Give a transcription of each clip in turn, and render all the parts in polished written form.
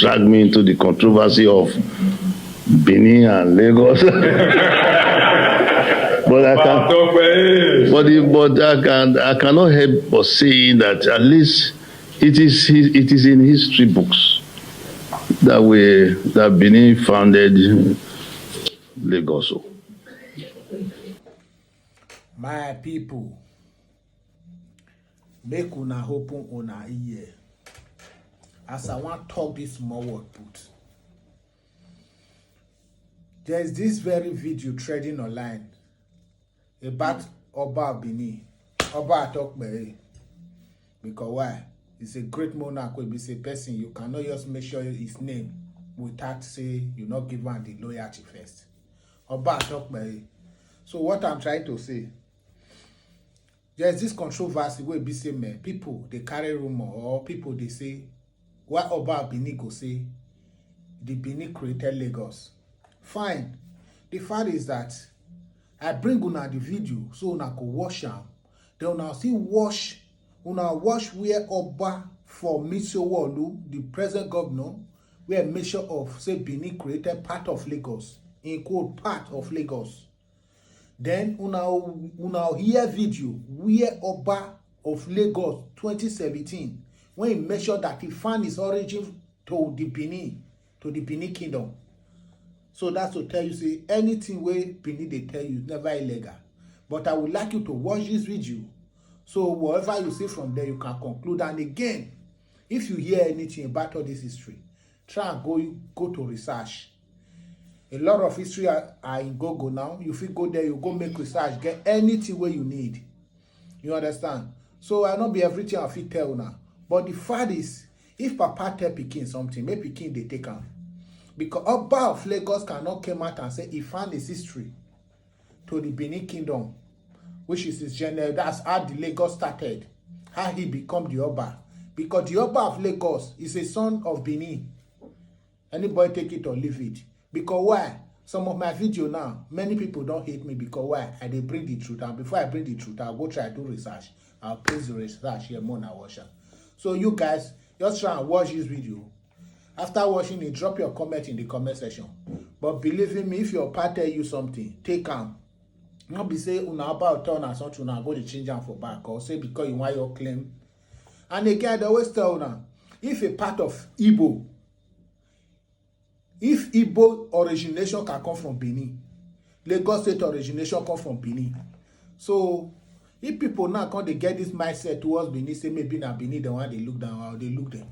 drag me into the controversy of Benin and Lagos. But I cannot help but saying that at least it is in history books that Benin founded Lagos. My people, make una open una ear as I want to talk this small word put. There's this very video trading online about Oba Benin, Oba Atokbere. Because why? It's a great monarch will be a person you cannot just make sure his name without say you not give one the loyalty first. Oba Atokbere. So what I'm trying to say, there's this controversy where be say people they carry rumor or people they say why Oba Benin go say the Benin created Lagos. Fine. The fact is that I bring una the video so una go watch am. Then una see watch where Oba for Misiowolu, the present governor, where measure of say Benin created part of Lagos, in quote part of Lagos. Then una hear video where Oba of Lagos 2017 when he measured that he found his origin to the Benin kingdom. So that's to tell you, say, anything where Benin they tell you is never illegal. But I would like you to watch this video. So whatever you see from there, you can conclude. And again, if you hear anything about all this history, try and go to research. A lot of history are in Google now. You fit go there, you go make research, get anything where you need. You understand? So I not be everything I fit tell now. But the fact is, if Papa tell Pikin something, make Pikin they take am. Because Oba of Lagos cannot come out and say he found his history to the Benin kingdom, which is his general. That's how the Lagos started, how he become the Oba. Because the Oba of Lagos is a son of Benin. Anybody take it or leave it. Because why? Some of my video now, many people don't hate me because why? I they bring the truth. And before I bring the truth, I'll go try to do research. I'll place the research here more now watch. So you guys, just try and watch this video. After watching it, drop your comment in the comment section. But believe in me, if your party tell you something, take am. Not be say una about turn or something, una go to change am for back or say because you want your claim. And again, they always tell una, if a part of Igbo, if Igbo origination can come from Benin, Lagos State origination come from Benin. So if people now come they get this mindset towards Benin, say maybe na Benin the one they look down or they look them.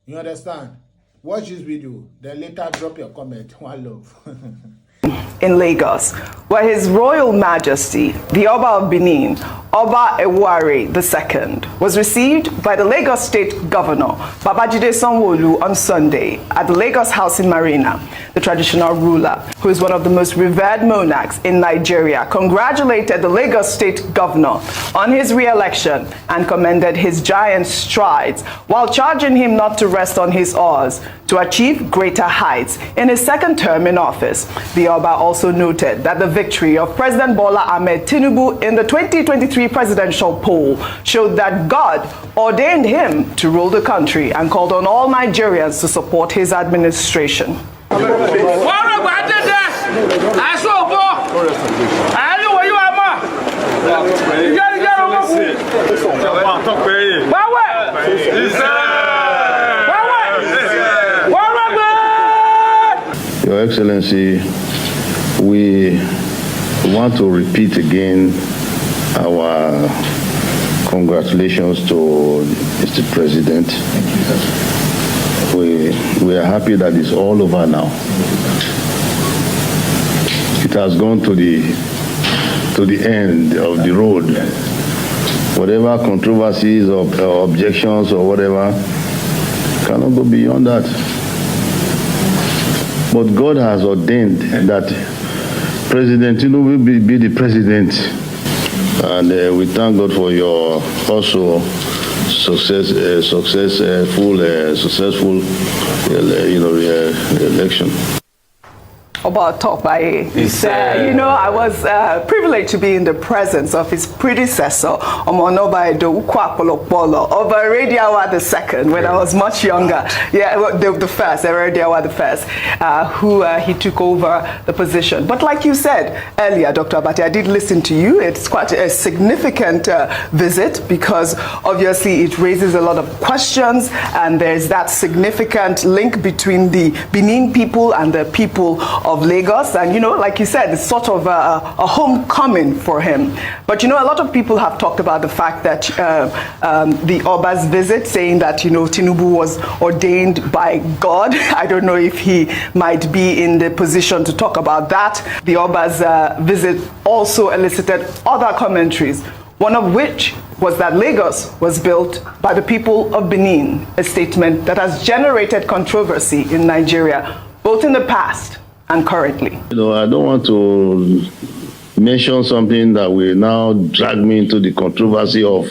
You understand? Watch this video, then later drop your comment. One love. In Lagos, where His Royal Majesty, the Oba of Benin, Oba Ewuare II, was received by the Lagos State Governor, Babajide Sanwo-Olu, on Sunday at the Lagos House in Marina. The traditional ruler, who is one of the most revered monarchs in Nigeria, congratulated the Lagos State Governor on his re-election and commended his giant strides, while charging him not to rest on his oars to achieve greater heights in his second term in office. The Oba also noted that the victory of President Bola Ahmed Tinubu in the 2023 presidential poll showed that God ordained him to rule the country and called on all Nigerians to support his administration. Your Excellency, we want to repeat again our congratulations to Mr. President. We are happy that it's all over now. It has gone to the end of the road. Whatever controversies or objections or whatever cannot go beyond that. But God has ordained that President Tinubu will be the president. And we thank God for your also successful election. About top, I was privileged to be in the presence of his predecessor, Omonoba Edo Ukwapolopolo, of Erediawa II, when I was much younger. Yeah, the first, Erediawa I, who he took over the position. But like you said earlier, Dr. Abati, I did listen to you. It's quite a significant visit because obviously it raises a lot of questions, and there's that significant link between the Benin people and the people of Lagos. And, you know, like you said, it's sort of a homecoming for him. But, you know, a lot of people have talked about the fact that the Oba's visit, saying that, you know, Tinubu was ordained by God. I don't know if he might be in the position to talk about that. The Oba's visit also elicited other commentaries, one of which was that Lagos was built by the people of Benin, a statement that has generated controversy in Nigeria, both in the past and currently. You know, I don't want to mention something that will now drag me into the controversy of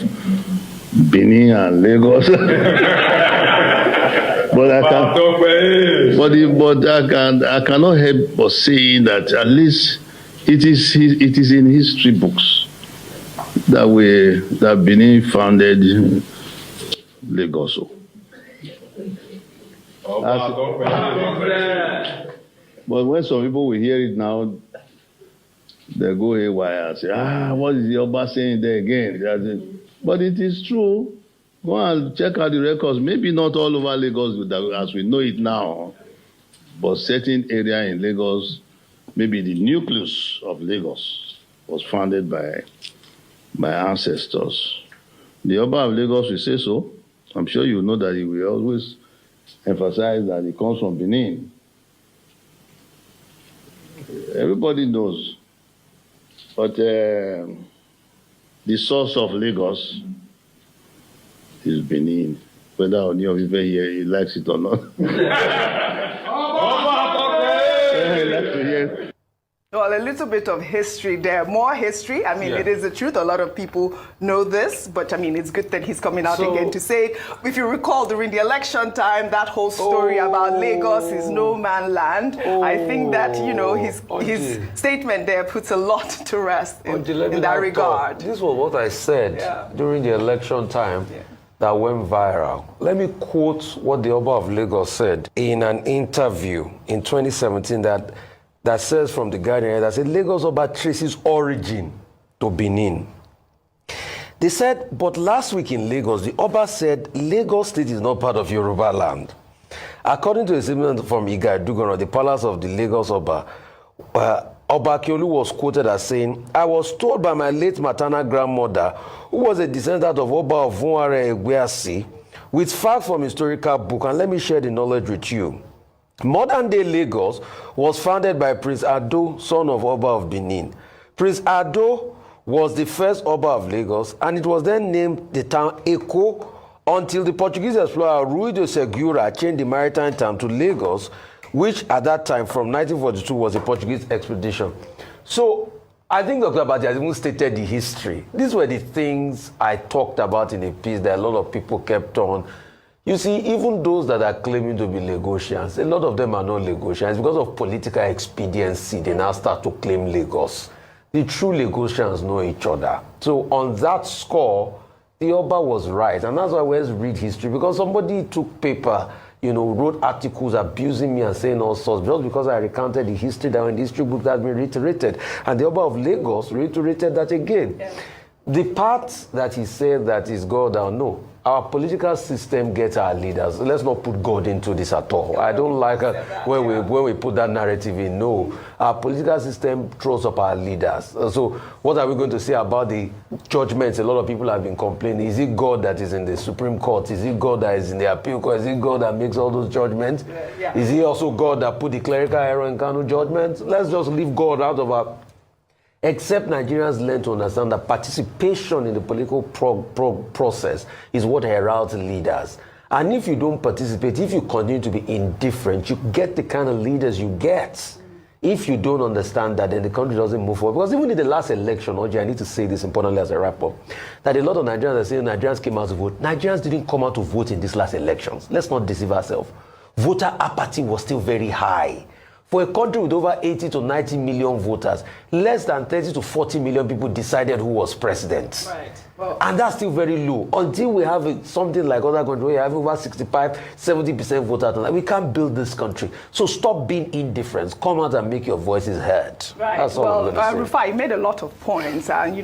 Benin and Lagos. But I cannot help but saying that at least it is in history books that Benin founded Lagos. But when some people will hear it now, they go haywire and say, what is the Oba saying there again? But it is true. Go and check out the records. Maybe not all over Lagos as we know it now, but certain area in Lagos, maybe the nucleus of Lagos was founded by ancestors. The Oba of Lagos will say so. I'm sure you know that he will always emphasize that he comes from Benin. Everybody knows. But the source of Lagos is Benin, whether any of you here he likes it or not. Well, a little bit of history there, more history. I mean, It is the truth. A lot of people know this, but I mean, it's good that he's coming out again to say it. If you recall, during the election time, that whole story about Lagos is no man land. I think that, you know, his statement there puts a lot to rest in that regard. This was what I said during the election time. That went viral. Let me quote what the Oba of Lagos said in an interview in 2017 that says from the Guardian that said Lagos Oba traces origin to Benin. They said, but last week in Lagos, the Oba said Lagos State is not part of Yoruba land. According to a statement from Igaidugono, the palace of the Lagos Oba, Oba Akiolu was quoted as saying, I was told by my late maternal grandmother, who was a descendant of Oba of Vunware Egweasi, with facts from historical book, and let me share the knowledge with you. Modern-day Lagos was founded by Prince Ado, son of Oba of Benin. Prince Ado was the first Oba of Lagos, and it was then named the town Eko until the Portuguese explorer Rui de Segura changed the maritime town to Lagos, which at that time, from 1942, was a Portuguese expedition. So I think Dr. Abati has even stated the history. These were the things I talked about in a piece that a lot of people kept on. You see, even those that are claiming to be Lagosians, a lot of them are not Lagosians. Because of political expediency, they now start to claim Lagos. The true Lagosians know each other. So on that score, the Oba was right. And that's why we always read history. Because somebody took paper, you know, wrote articles abusing me and saying all sorts, just because I recounted the history that in the history book that has been reiterated. And the Oba of Lagos reiterated that again. Yeah. The part that he said that is God, I know. Our political system gets our leaders. Let's not put God into this at all. I don't like when we put that narrative in. No, our political system throws up our leaders. So what are we going to say about the judgments? A lot of people have been complaining. Is it God that is in the Supreme Court? Is it God that is in the appeal court? Is it God that makes all those judgments? Yeah. Is he also God that put the clerical error in Kanu judgments? Let's just leave God out of our... Except Nigerians learn to understand that participation in the political process is what heralds leaders. And if you don't participate, if you continue to be indifferent, you get the kind of leaders you get. If you don't understand that, then the country doesn't move forward. Because even in the last election, Oji, I need to say this importantly as a wrap-up, that a lot of Nigerians are saying Nigerians came out to vote. Nigerians didn't come out to vote in these last elections. Let's not deceive ourselves. Voter apathy was still very high. For a country with over 80 to 90 million voters, less than 30 to 40 million people decided who was president. Right. Well, and that's still very low. Until we have something like other countries where you have over 65, 70% voters, we can't build this country. So stop being indifferent. Come out and make your voices heard. Right. That's all I'm going to say. Rufai, you made a lot of points. And,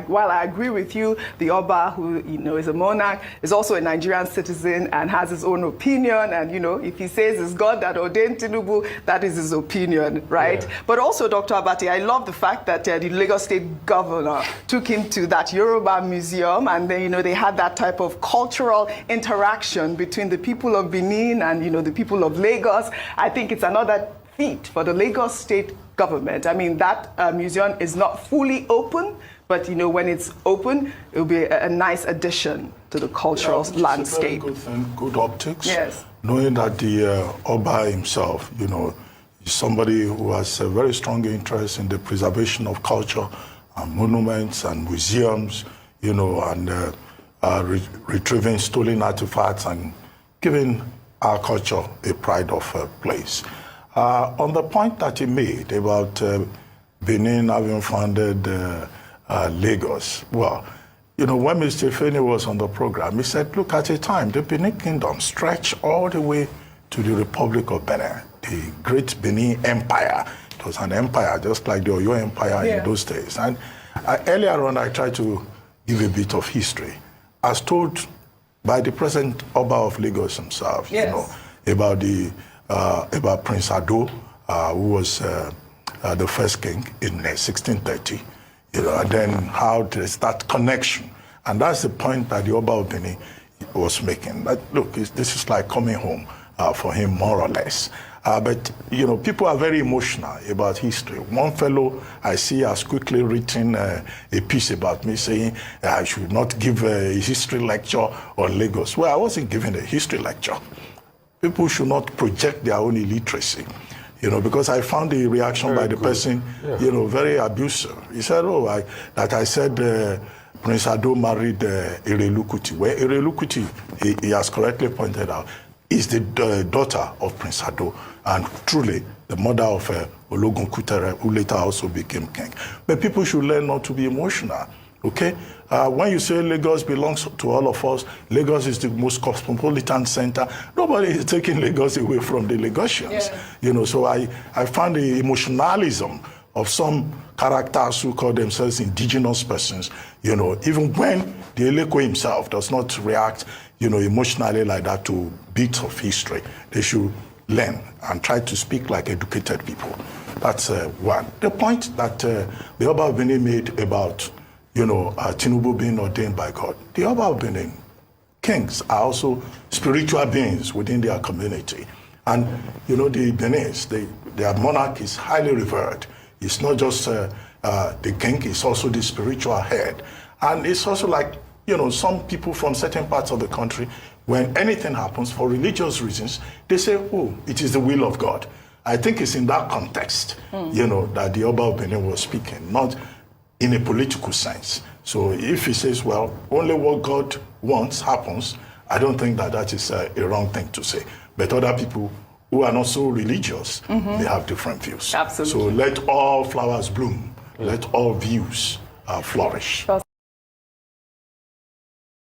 while I agree with you, the Oba, who, is a monarch, is also a Nigerian citizen and has his own opinion. And, if he says it's God that ordained Tinubu, that is his opinion, right? Yeah. But also, Dr. Abati, I love the fact that the Lagos State governor took him to that Yoruba museum, and then, they had that type of cultural interaction between the people of Benin and, the people of Lagos. I think it's another feat for the Lagos State government. I mean, that museum is not fully open, but, when it's open, it'll be a nice addition to the cultural landscape. It's a very good thing, good optics. Yes. Knowing that the Oba himself, is somebody who has a very strong interest in the preservation of culture and monuments and museums, and retrieving stolen artifacts and giving our culture a pride of place. On the point that he made about Benin having founded Lagos, well, when Mr. Feni was on the program, he said, look, at a time, the Benin Kingdom stretched all the way to the Republic of Benin, the great Benin Empire. It was an empire, just like the Oyo Empire in those days. And earlier on, I tried to give a bit of history, as told by the present Oba of Lagos himself, about Prince Ado, who was the first king in 1630, and then how there's that connection. And that's the point that the Oba of Benin was making. That, look, this is like coming home for him, more or less. But, people are very emotional about history. One fellow I see has quickly written a piece about me saying I should not give a history lecture on Lagos. Well, I wasn't giving a history lecture. People should not project their own illiteracy, because I found the reaction by the person, very abusive. He said, I said Prince Ado married Erelu Kuti. Where Erelu Kuti, he has correctly pointed out, is the daughter of Prince Ado, and truly the mother of Ologun Kutere, who later also became king. But people should learn not to be emotional, okay? When you say Lagos belongs to all of us, Lagos is the most cosmopolitan center, nobody is taking Lagos away from the Lagosians. So I found the emotionalism of some characters who call themselves indigenous persons, even when the Eleko himself does not react, emotionally like that to bits of history. They should learn and try to speak like educated people. That's one. The point that the Oba of Benin made about, Tinubu being ordained by God. The Oba of Benin, kings are also spiritual beings within their community. And, the Beninese, their monarch is highly revered. It's not just the king, it's also the spiritual head. And it's also like, some people from certain parts of the country, when anything happens for religious reasons, they say, it is the will of God. I think it's in that context, that the Oba of Benin was speaking, not in a political sense. So if he says, well, only what God wants happens, I don't think that is a wrong thing to say. But other people who are not so religious, they have different views. Absolutely. So let all flowers bloom, let all views flourish.